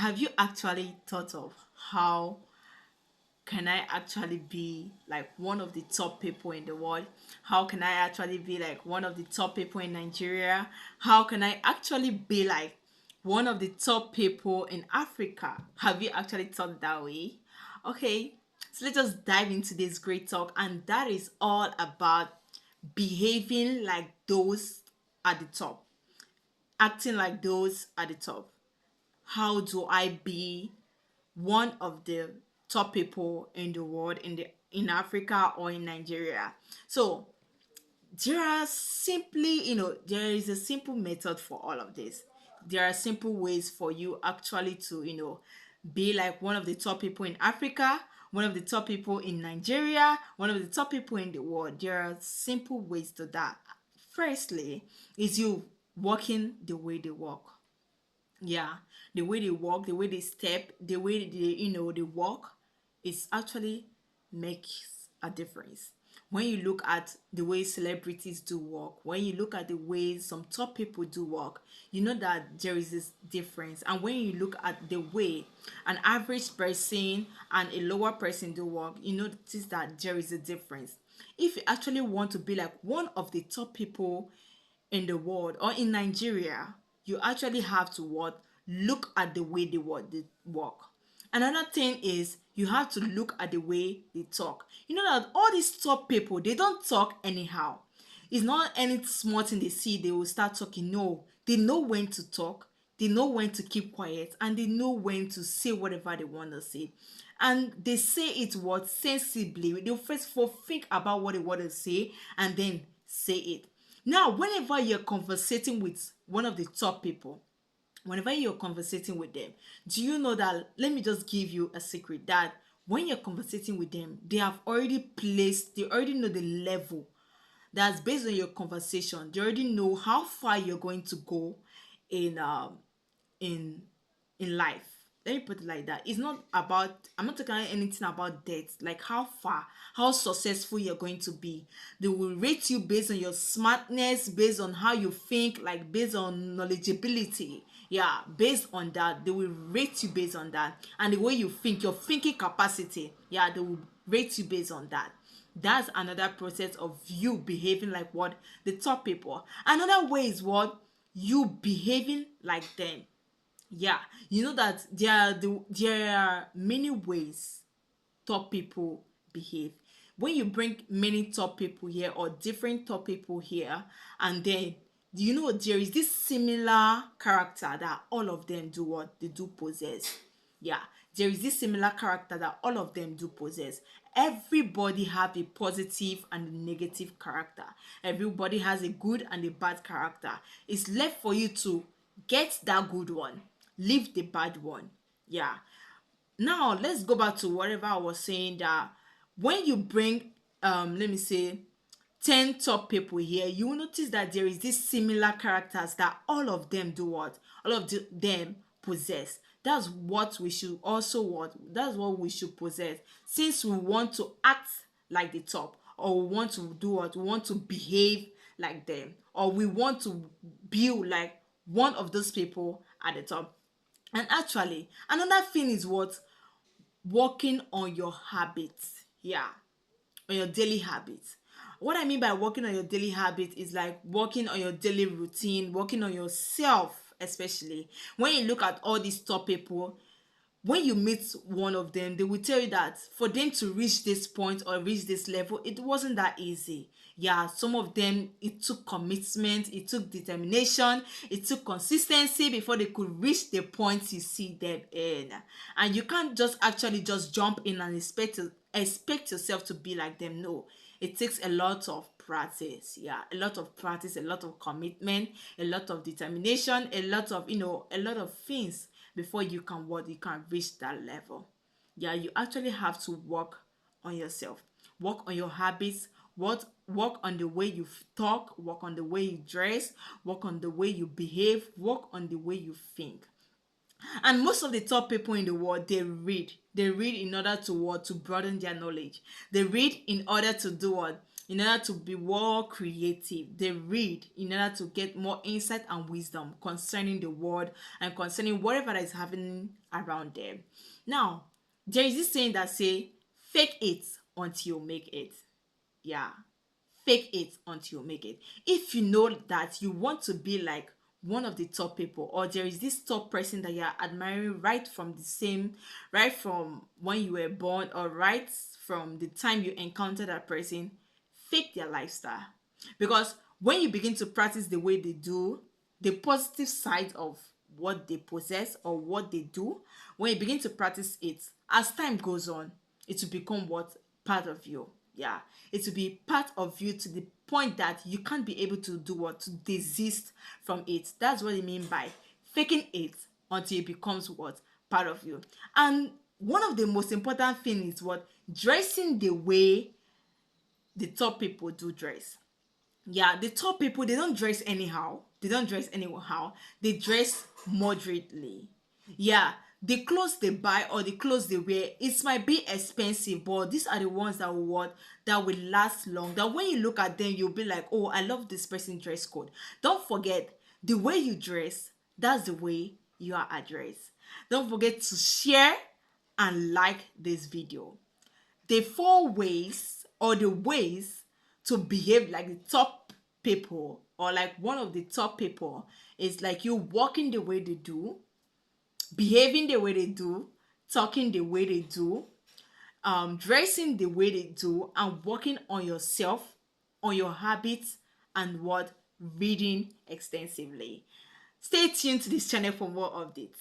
Have you actually thought of how can I actually be like one of the top people in the world? How can I actually be like one of the top people in Nigeria? How can I actually be like one of the top people in Africa? Have you actually thought that way? Okay, so let's just dive into this great talk, and that is all about behaving like those at the top, acting like those at the top. How do I be one of the top people in the world, in Africa or in Nigeria? So there are simply, there is a simple method for all of this. There are simple ways for you actually to, be like one of the top people in Africa, one of the top people in Nigeria, one of the top people in the world. There are simple ways to that. Firstly, is you walking the way they walk. Yeah, the way they walk, the way they step, the way they walk, is actually makes a difference. When you look at the way celebrities do walk, when you look at the way some top people do walk, you know that there is this difference. And when you look at the way an average person and a lower person do walk, you notice that there is a difference. If you actually want to be like one of the top people in the world or in Nigeria, you actually have to what? Look at the way they walk. Another thing is you have to look at the way they talk. You know that all these top people, they don't talk anyhow. It's not any small thing they see, they will start talking. No, they know when to talk, they know when to keep quiet, and they know when to say whatever they want to say. And they say it what sensibly. They first of all think about what they want to say and then say it. Now, whenever you're conversating with one of the top people, whenever you're conversating with them, do you know that? Let me just give you a secret that when you're conversating with them, they already know the level that's based on your conversation. They already know how far you're going to go in in in life. Let me put it like that. It's not about, I'm not talking anything about death, like how far, how successful you're going to be. They will rate you based on your smartness, based on how you think, like based on knowledgeability. Yeah, based on that, they will rate you based on that. And the way you think, your thinking capacity, yeah, they will rate you based on that. That's another process of you behaving like what? The top people. Another way is what? You behaving like them. Yeah, you know that there are many ways top people behave. When you bring many top people here or different top people here, and then there is this similar character that all of them do what they do possess. Yeah, there is this similar character that all of them do possess. Everybody have a positive and a negative character. Everybody has a good and a bad character. It's left for you to get that good one, leave the bad one. Yeah, now let's go back to whatever I was saying, that when you bring let me say 10 top people here, you will notice that there is this similar characters that all of them do what? Them possess. That's what we should also what? That's what we should possess. Since we want to act like the top, or we want to do what? We want to behave like them, or we want to build like one of those people at the top. And actually, another thing is what? Working on your habits. Yeah, on your daily habits. What I mean by working on your daily habit is like working on your daily routine, working on yourself, especially. When you look at all these top people, when you meet one of them, they will tell you that for them to reach this point or reach this level, it wasn't that easy. Yeah, some of them, it took commitment, it took determination, it took consistency before they could reach the point you see them in. And you can't just actually just jump in and expect yourself to be like them. No, it takes a lot of practice. Yeah, a lot of practice, a lot of commitment, a lot of determination, a lot of a lot of things before you can reach that level. Yeah, you actually have to work on yourself, work on your habits, work on the way you talk, work on the way you dress, work on the way you behave, work on the way you think. And most of the top people in the world, they read in order to what? To broaden their knowledge. They read in order to do what? in order to be more creative. They read in order to get more insight and wisdom concerning the world and concerning whatever that is happening around them. Now, there is this saying that say, fake it until you make it. Yeah, fake it until you make it. If you know that you want to be like one of the top people, or there is this top person that you are admiring right from the same, right from when you were born, or right from the time you encountered that person, fake their lifestyle. Because when you begin to practice the way they do, the positive side of what they possess or what they do, when you begin to practice it, as time goes on, it will become what? Part of you. Yeah, it will be part of you to the point that you can't be able to do what? To desist from it. That's what I mean by faking it until it becomes what? Part of you. And one of the most important things is what? Dressing the way the top people do dress. Yeah, the top people, they don't dress anyhow. They don't dress anyhow. They dress moderately. Yeah, the clothes they buy or the clothes they wear, it might be expensive, but these are the ones that will what? That will last long. That when you look at them, you'll be like, oh, I love this person dress code. Don't forget, the way you dress, that's the way you are addressed. Don't forget to share and like this video. The four ways or the ways to behave like the top people or like one of the top people is like you walking the way they do, behaving the way they do, talking the way they do, dressing the way they do, and working on yourself, on your habits, and what? Reading extensively. Stay tuned to this channel for more updates.